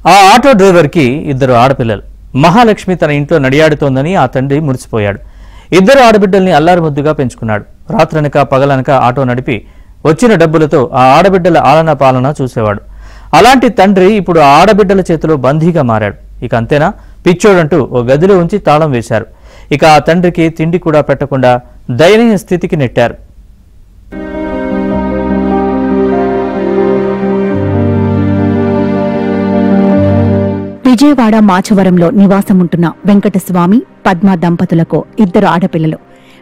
ఆ ఆటో డ్రైవర్కి ఇద్దరు ఆడపిల్లలు. మహాలక్ష్మి తన ఇంట్లో నడియాడుతోందని ఆ తండ్రి మురిసిపోయాడు. ఇద్దరు ఆడబిడ్డల్ని అల్లారు ముద్దుగా పెంచుకున్నాడు. రాత్రనక పగలనక ఆటో నడిపి వచ్చిన డబ్బులతో ఆ ఆడబిడ్డల ఆలనా పాలన చూసేవాడు. అలాంటి తండ్రి ఇప్పుడు ఆ ఆడబిడ్డల చేతిలో బందీగా మారాడు. ఇక అంతేనా, పిచ్చోడంటూ ఓ గదిలో ఉంచి తాళం వేశారు. ఇక ఆ తండ్రికి తిండి కూడా పెట్టకుండా దయనీయ స్థితికి నెట్టారు. విజయవాడ మాచవరంలో నివాసముంటున్న వెంకటస్వామి, పద్మ దంపతులకు ఇద్దరు ఆడపిల్లలు.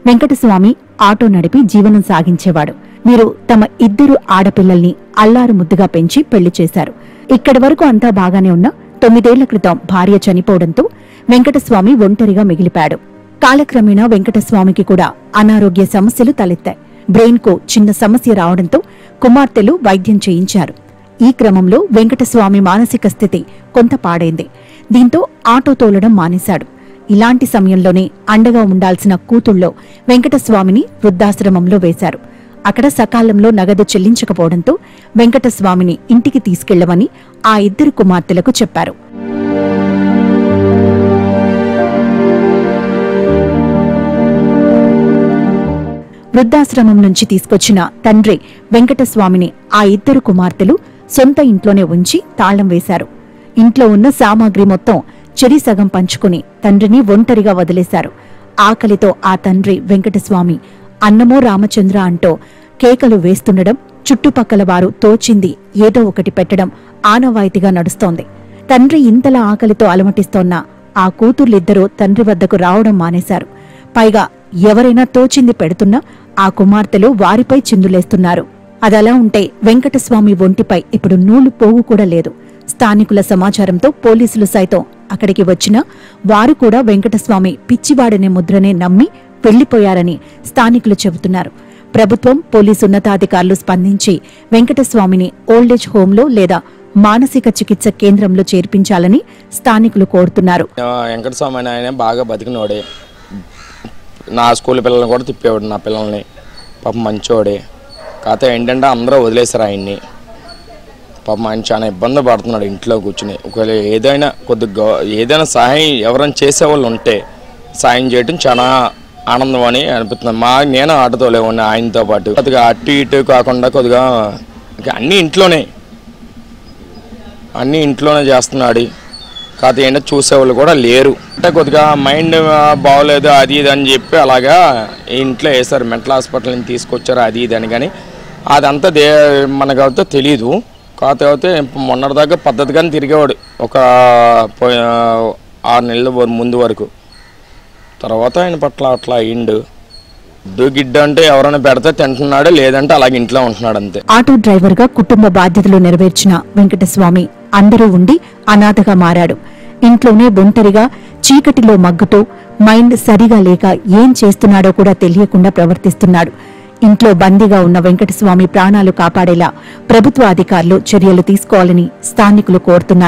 వెంకటస్వామి ఆటో నడిపి జీవనం సాగించేవాడు. వీరు తమ ఇద్దరు ఆడపిల్లల్ని అల్లారు ముద్దుగా పెంచి పెళ్లి చేశారు. ఇక్కడి వరకు అంతా బాగానే ఉన్న 9 ఏళ్ల క్రితం భార్య చనిపోవడంతో వెంకటస్వామి ఒంటరిగా మిగిలిపాడు. కాలక్రమేణా వెంకటస్వామికి కూడా అనారోగ్య సమస్యలు తలెత్తాయి. బ్రెయిన్ కు చిన్న సమస్య రావడంతో కుమార్తెలు వైద్యం చేయించారు. ఈ క్రమంలో వెంకటస్వామి మానసిక స్థితి కొంత పాడైంది. దీంతో ఆటో తోలడం మానేశాడు. ఇలాంటి సమయంలోనే అండగా ఉండాల్సిన కూతుళ్లో వెంకటస్వామిని వృద్ధాశ్రమంలో వేశారు. అక్కడ సకాలంలో నగదు చెల్లించకపోవడంతో వెంకటస్వామిని ఇంటికి తీసుకెళ్లమని ఆ ఇద్దరు కుమార్తెలకు చెప్పారు. వృద్ధాశ్రమం నుంచి తీసుకొచ్చిన తండ్రి వెంకటస్వామిని ఆ ఇద్దరు కుమార్తెలు సొంత ఇంట్లోనే ఉంచి తాళం వేశారు. ఇంట్లో ఉన్న సామాగ్రి మొత్తం చెరి సగం పంచుకుని తండ్రిని ఒంటరిగా వదిలేశారు. ఆకలితో ఆ తండ్రి వెంకటస్వామి అన్నమో రామచంద్ర అంటూ కేకలు వేస్తుండడం, చుట్టుపక్కల వారు తోచింది ఏదో ఒకటి పెట్టడం ఆనవాయితీగా నడుస్తోంది. తండ్రి ఇంతలా ఆకలితో అలమటిస్తోన్న ఆ కూతుర్లిద్దరూ తండ్రి వద్దకు రావడం మానేశారు. పైగా ఎవరైనా తోచింది పెడుతున్నా ఆ కుమార్తెలు వారిపై చిందులేస్తున్నారు. అదలా ఉంటే వెంకటస్వామి ఒంటిపై ఇప్పుడు నూలు పోగు కూడా లేదు. స్థానికుల సమాచారంతో పోలీసులు సైతం అక్కడికి వచ్చినా వారు కూడా వెంకటస్వామి పిచ్చివాడనే ముద్రనే నమ్మి వెళ్లిపోయారని స్థానికులు చెబుతున్నారు. ప్రభుత్వం, పోలీసు ఉన్నతాధికారులు స్పందించి వెంకటస్వామిని ఓల్డేజ్ హోంలో లేదా మానసిక చికిత్స కేంద్రంలో చేర్పించాలని స్థానికులు కోరుతున్నారు. వెంకటస్వామి ఆయన బాగా బతికినోడే, నా స్కూల్ పిల్లల్ని కూడా తిప్పేవాడు, నా పిల్లల్ని పాపం మంచోడే. కాకపోతే ఏంటంటే అందరూ వదిలేశారు ఆయన్ని. పాపం ఆయన చాలా ఇబ్బంది పడుతున్నాడు ఇంట్లో కూర్చుని. ఒకవేళ ఏదైనా సహాయం ఎవరైనా చేసేవాళ్ళు ఉంటే సాయం చేయడం చాలా ఆనందం అని అనిపిస్తుంది. నేను ఆటోలేవాడిని ఆయనతో పాటు. కొద్దిగా అటు ఇటు కాకుండా కొద్దిగా అన్నీ ఇంట్లోనే చేస్తున్నాడు. కాకపోతే ఏంటంటే చూసేవాళ్ళు కూడా లేరు. అంటే కొద్దిగా మైండ్ బాగోలేదు అది ఇది అని చెప్పి అలాగా ఇంట్లో వేశారు. మెంటల్ హాస్పిటల్ నుంచి తీసుకొచ్చారు అది ఇది అని. కానీ అదంతా మనకైతే తెలీదు. కాకపోతే మొన్నటిదాకా పద్ధతిగానే తిరిగేవాడు ఒక 6 నెలల ముందు వరకు. తర్వాత ఆయన పట్ల అట్లా అయ్యిండు. గిడ్డ అంటే ఎవరైనా పెడితే తింటున్నాడు, లేదంటే అలాగే ఇంట్లో ఉంటున్నాడు అంతే. ఆటో డ్రైవర్ గా కుటుంబ బాధ్యతలు నెరవేర్చిన వెంకటస్వామి అందరూ ఉండి అనాథగా మారాడు. ఇంట్లోనే ఒంటరిగా చీకటిలో మగ్గుతూ మైండ్ సరిగా లేక ఏం చేస్తున్నాడో కూడా తెలియకుండా ప్రవర్తిస్తున్నాడు. ఇంట్లో బందీగా ఉన్న వెంకటస్వామి ప్రాణాలు కాపాడేలా ప్రభుత్వ అధికారులు చర్యలు తీసుకోవాలని స్థానికులు కోరుతున్నారు.